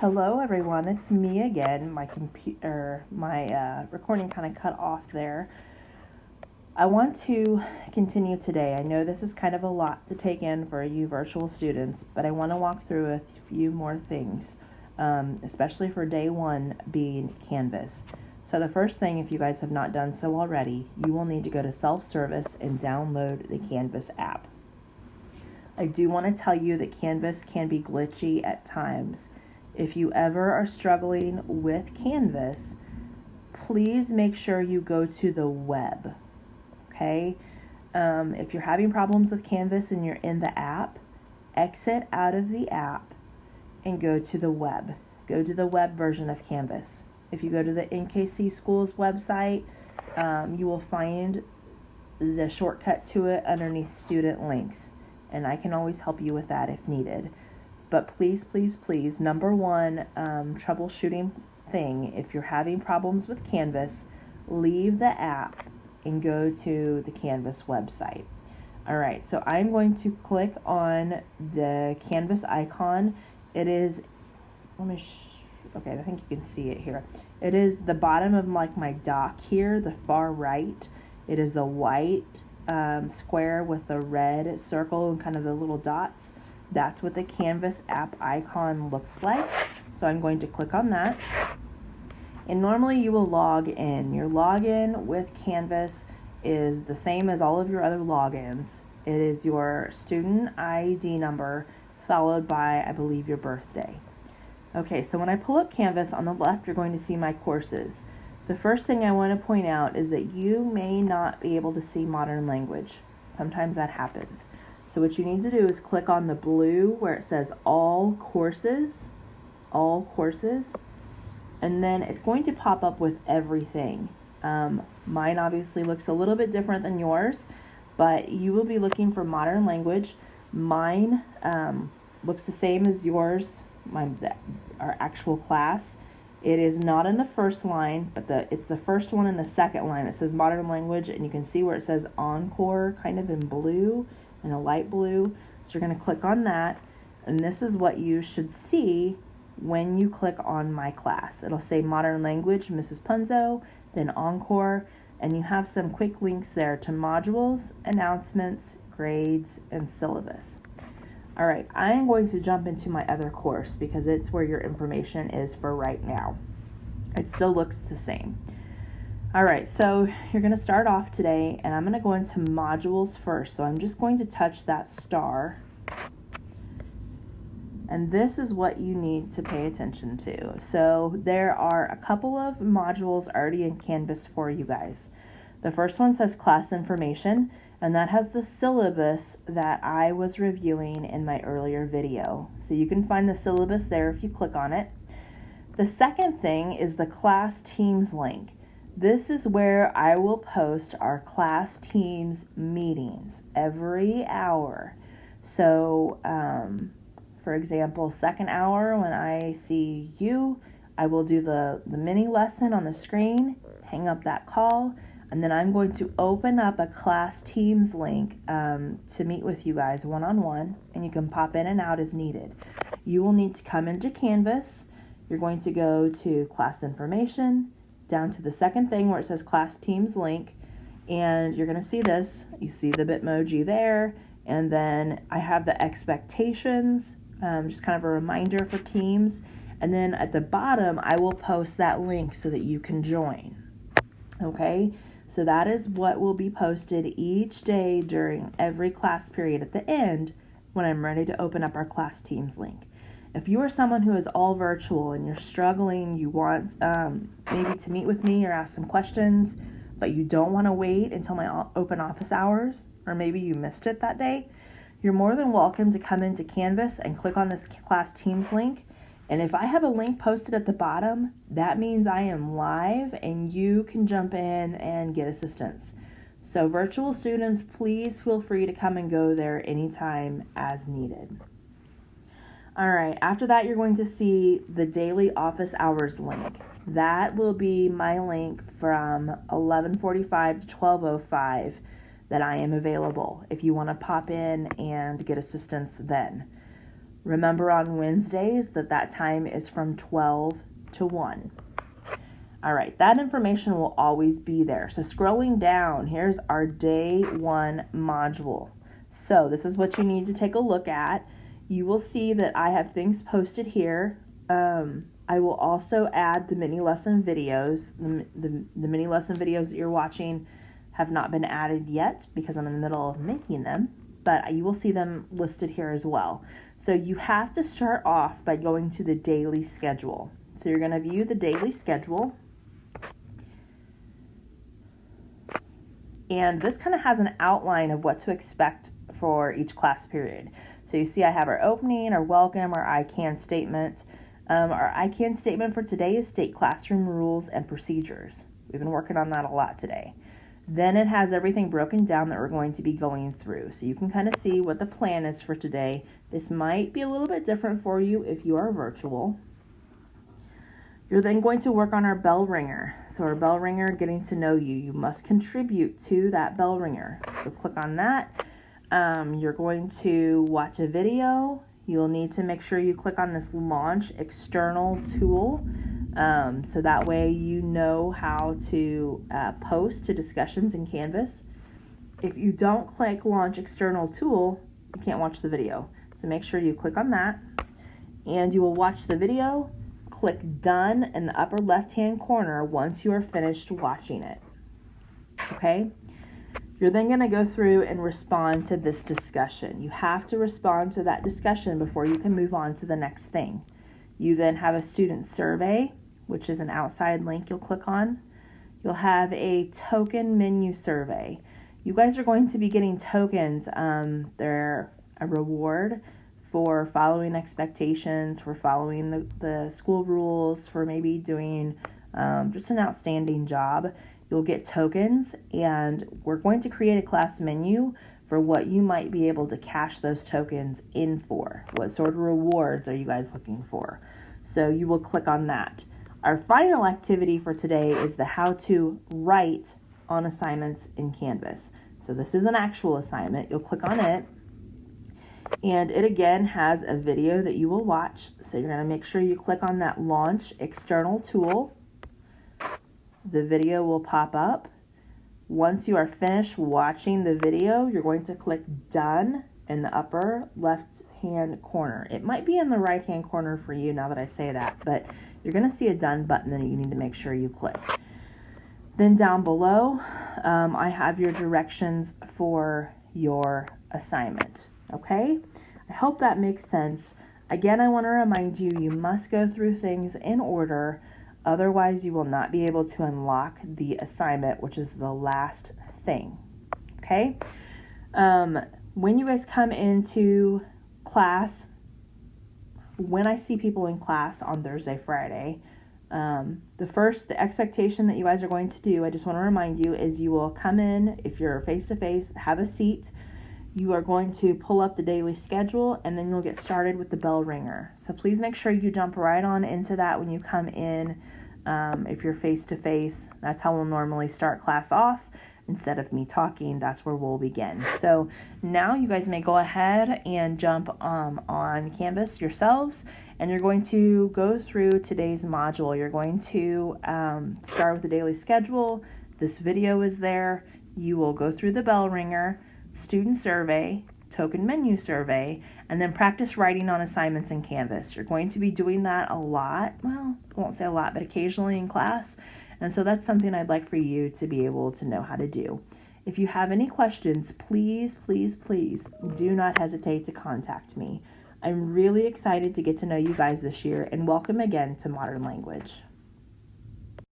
Hello everyone, it's me again. My recording kind of cut off there. I want to continue today. I know this is kind of a lot to take in for you virtual students, but I want to walk through a few more things, especially for day one being Canvas. So the first thing, if you guys have not done so already, you will need to go to self-service and download the Canvas app. I do want to tell you that Canvas can be glitchy at times. If you ever are struggling with Canvas, please make sure you go to the web, okay? If you're having problems with Canvas and you're in the app, exit out of the app and go to the web. Go to the web version of Canvas. If you go to the NKC Schools website, you will find the shortcut to it underneath student links, and I can always help you with that if needed. But please, number one troubleshooting thing, if you're having problems with Canvas, leave the app and go to the Canvas website. Alright, so I'm going to click on the Canvas icon. It is, okay, I think you can see it here. It is the bottom of my dock here, the far right. It is the white square with the red circle and kind of the little dots. That's what the Canvas app icon looks like. So I'm going to click on that. And normally you will log in. Your login with Canvas is the same as all of your other logins. It is your student ID number followed by, I believe, your birthday. Okay, so when I pull up Canvas, on the left you're going to see my courses. The first thing I want to point out is that you may not be able to see modern language. Sometimes that happens. So what you need to do is click on the blue where it says all courses, and then it's going to pop up with everything. Mine obviously looks a little bit different than yours, but you will be looking for modern language. Mine looks the same as yours, our actual class. It is not in the first line, but it's the first one in the second line. It says modern language, and you can see where it says Encore kind of in blue and a light blue. So you're going to click on that, and this is what you should see when you click on my class. It'll say modern language, Mrs. Punzo, then Encore, and you have some quick links there to modules, announcements, grades, and syllabus. Alright, I am going to jump into my other course because it's where your information is for right now. It still looks the same. Alright, so you're going to start off today, and I'm going to go into modules first. So I'm just going to touch that star. And this is what you need to pay attention to. So there are a couple of modules already in Canvas for you guys. The first one says class information, and that has the syllabus that I was reviewing in my earlier video. So you can find the syllabus there if you click on it. The second thing is the class teams link. This is where I will post our class teams meetings every hour. So, for example, second hour when I see you, I will do the mini lesson on the screen, hang up that call, and then I'm going to open up a class teams link to meet with you guys one-on-one, and you can pop in and out as needed. You will need to come into Canvas. You're going to go to class information, down to the second thing where it says class teams link, and you're going to see this. You see the Bitmoji there, and then I have the expectations, just kind of a reminder for teams, and then at the bottom I will post that link so that you can join. Okay, so that is what will be posted each day during every class period at the end when I'm ready to open up our class teams link. If you are someone who is all virtual and you're struggling, you want maybe to meet with me or ask some questions, but you don't want to wait until my open office hours, or maybe you missed it that day, you're more than welcome to come into Canvas and click on this class teams link. And if I have a link posted at the bottom, that means I am live and you can jump in and get assistance. So virtual students, please feel free to come and go there anytime as needed. Alright, after that you're going to see the daily office hours link. That will be my link from 11:45 to 12:05 that I am available if you want to pop in and get assistance then. Remember on Wednesdays that time is from 12 to 1. All right, that information will always be there. So scrolling down, here's our day 1 module. So this is what you need to take a look at. You will see that I have things posted here. I will also add the mini lesson videos. The mini lesson videos that you're watching have not been added yet because I'm in the middle of making them, but you will see them listed here as well. So you have to start off by going to the daily schedule. So you're going to view the daily schedule. And this kind of has an outline of what to expect for each class period. So you see I have our opening, our welcome, our I can statement. Our I can statement for today is state classroom rules and procedures. We've been working on that a lot today. Then it has everything broken down that we're going to be going through. So you can kind of see what the plan is for today. This might be a little bit different for you if you are virtual. You're then going to work on our bell ringer. So our bell ringer, getting to know you. You must contribute to that bell ringer. So click on that. You're going to watch a video. You'll need to make sure you click on this launch external tool. So that way you know how to post to discussions in Canvas. If you don't click launch external tool, you can't watch the video. So make sure you click on that and you will watch the video. Click done in the upper left hand corner once you are finished watching it. Okay? You're then going to go through and respond to this discussion. You have to respond to that discussion before you can move on to the next thing. You then have a student survey, which is an outside link you'll click on. You'll have a token menu survey. You guys are going to be getting tokens. They're a reward for following expectations, for following the school rules, for maybe doing just an outstanding job. You'll get tokens, and we're going to create a class menu for what you might be able to cash those tokens in for. What sort of rewards are you guys looking for? So you will click on that. Our final activity for today is the how to write on assignments in Canvas. So this is an actual assignment. You'll click on it, and it again has a video that you will watch. So you're going to make sure you click on that launch external tool. The video will pop up. Once you are finished watching the video, you're going to click done in the upper left hand corner. It might be in the right hand corner for you now that I say that, but you're going to see a done button that you need to make sure you click. Then down below, I have your directions for your assignment. Okay? I hope that makes sense. Again, I want to remind you, you must go through things in order. Otherwise, you will not be able to unlock the assignment, which is the last thing. Okay? When you guys come into class, when I see people in class on Thursday, Friday, the expectation that you guys are going to do, I just want to remind you, is you will come in, if you're face-to-face, have a seat. You are going to pull up the daily schedule, and then you'll get started with the bell ringer. So please make sure you jump right on into that when you come in. If you're face-to-face, that's how we'll normally start class off. Instead of me talking, that's where we'll begin. So now you guys may go ahead and jump on Canvas yourselves, and you're going to go through today's module. You're going to start with the daily schedule. This video is there. You will go through the bell ringer, student survey, token menu survey, and then practice writing on assignments in Canvas. You're going to be doing that a lot. Well, I won't say a lot, but occasionally in class. And so that's something I'd like for you to be able to know how to do. If you have any questions, please, please, please do not hesitate to contact me. I'm really excited to get to know you guys this year, and welcome again to Modern Language.